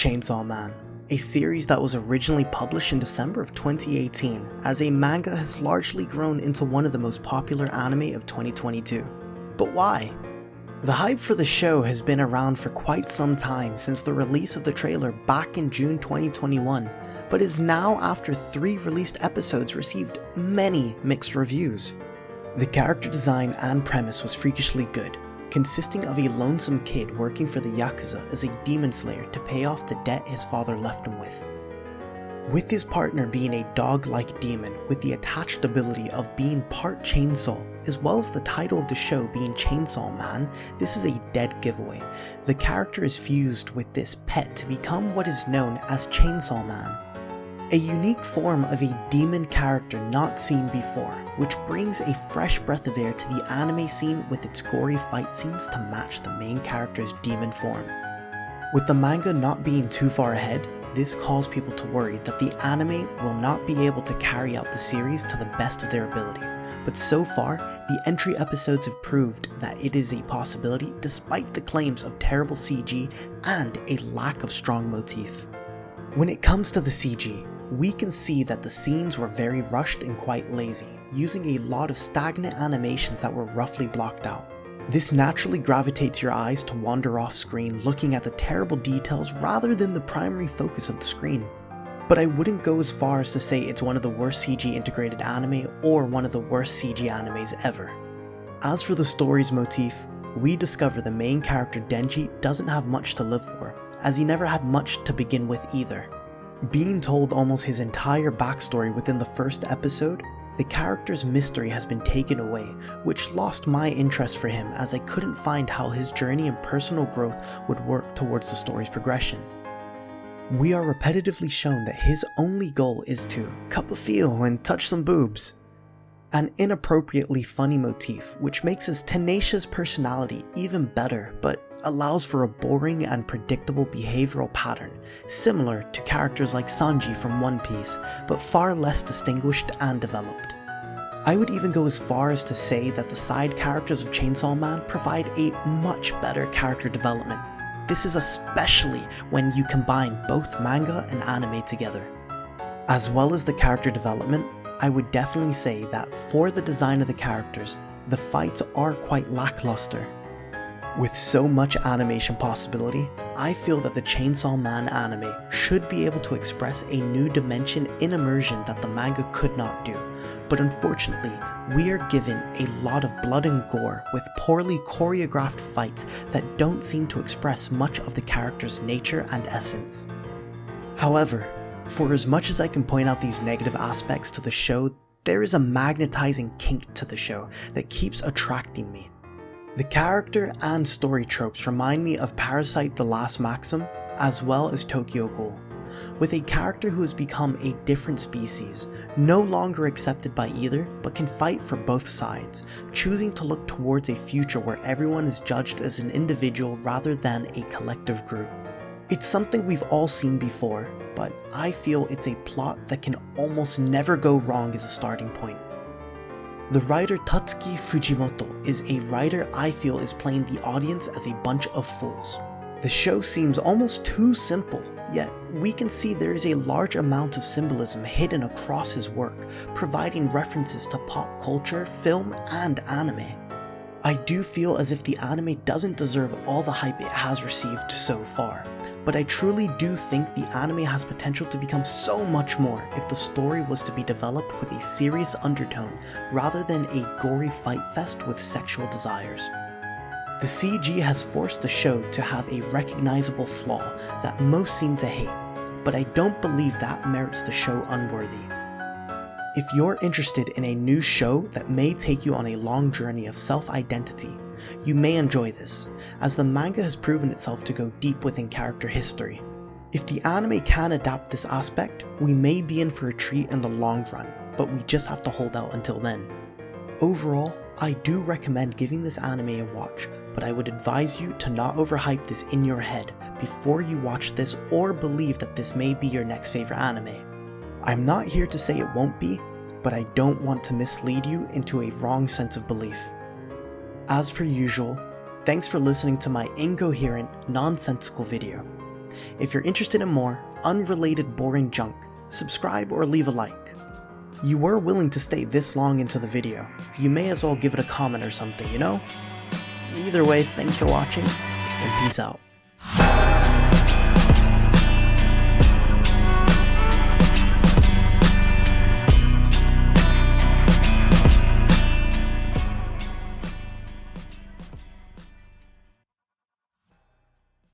Chainsaw Man, a series that was originally published in December of 2018, as a manga has largely grown into one of the most popular anime of 2022. But why? The hype for the show has been around for quite some time since the release of the trailer back in June 2021, but is now, after 3 released episodes, received many mixed reviews. The character design and premise was freakishly good, consisting of a lonesome kid working for the Yakuza as a demon slayer to pay off the debt his father left him with his partner being a dog-like demon with the attached ability of being part chainsaw, as well as the title of the show being Chainsaw Man, this is a dead giveaway. The character is fused with this pet to become what is known as Chainsaw Man, a unique form of a demon character not seen before, which brings a fresh breath of air to the anime scene with its gory fight scenes to match the main character's demon form. With the manga not being too far ahead, this caused people to worry that the anime will not be able to carry out the series to the best of their ability, but so far, the entry episodes have proved that it is a possibility despite the claims of terrible CG and a lack of strong motif. When it comes to the CG, we can see that the scenes were very rushed and quite lazy, using a lot of stagnant animations that were roughly blocked out. This naturally gravitates your eyes to wander off screen looking at the terrible details rather than the primary focus of the screen. But I wouldn't go as far as to say it's one of the worst CG integrated anime or one of the worst CG animes ever. As for the story's motif, we discover the main character Denji doesn't have much to live for, as he never had much to begin with either. Being told almost his entire backstory within the first episode, the character's mystery has been taken away, which lost my interest for him as I couldn't find how his journey and personal growth would work towards the story's progression. We are repetitively shown that his only goal is to cup a feel and touch some boobs. An inappropriately funny motif which makes his tenacious personality even better, but allows for a boring and predictable behavioral pattern, similar to characters like Sanji from One Piece, but far less distinguished and developed. I would even go as far as to say that the side characters of Chainsaw Man provide a much better character development. This is especially when you combine both manga and anime together. As well as the character development, I would definitely say that for the design of the characters, the fights are quite lackluster. With so much animation possibility, I feel that the Chainsaw Man anime should be able to express a new dimension in immersion that the manga could not do, but unfortunately, we are given a lot of blood and gore with poorly choreographed fights that don't seem to express much of the character's nature and essence. However, for as much as I can point out these negative aspects to the show, there is a magnetizing kink to the show that keeps attracting me. The character and story tropes remind me of Parasite: The Last Maxim, as well as Tokyo Ghoul, with a character who has become a different species, no longer accepted by either, but can fight for both sides, choosing to look towards a future where everyone is judged as an individual rather than a collective group. It's something we've all seen before, but I feel it's a plot that can almost never go wrong as a starting point. The writer Tatsuki Fujimoto is a writer I feel is playing the audience as a bunch of fools. The show seems almost too simple, yet we can see there is a large amount of symbolism hidden across his work, providing references to pop culture, film, and anime. I do feel as if the anime doesn't deserve all the hype it has received so far, but I truly do think the anime has potential to become so much more if the story was to be developed with a serious undertone rather than a gory fight fest with sexual desires. The CG has forced the show to have a recognizable flaw that most seem to hate, but I don't believe that merits the show unworthy. If you're interested in a new show that may take you on a long journey of self-identity, you may enjoy this, as the manga has proven itself to go deep within character history. If the anime can adapt this aspect, we may be in for a treat in the long run, but we just have to hold out until then. Overall, I do recommend giving this anime a watch, but I would advise you to not overhype this in your head before you watch this or believe that this may be your next favorite anime. I'm not here to say it won't be, but I don't want to mislead you into a wrong sense of belief. As per usual, thanks for listening to my incoherent, nonsensical video. If you're interested in more unrelated boring junk, subscribe or leave a like. You were willing to stay this long into the video, you may as well give it a comment or something, you know? Either way, thanks for watching, and peace out.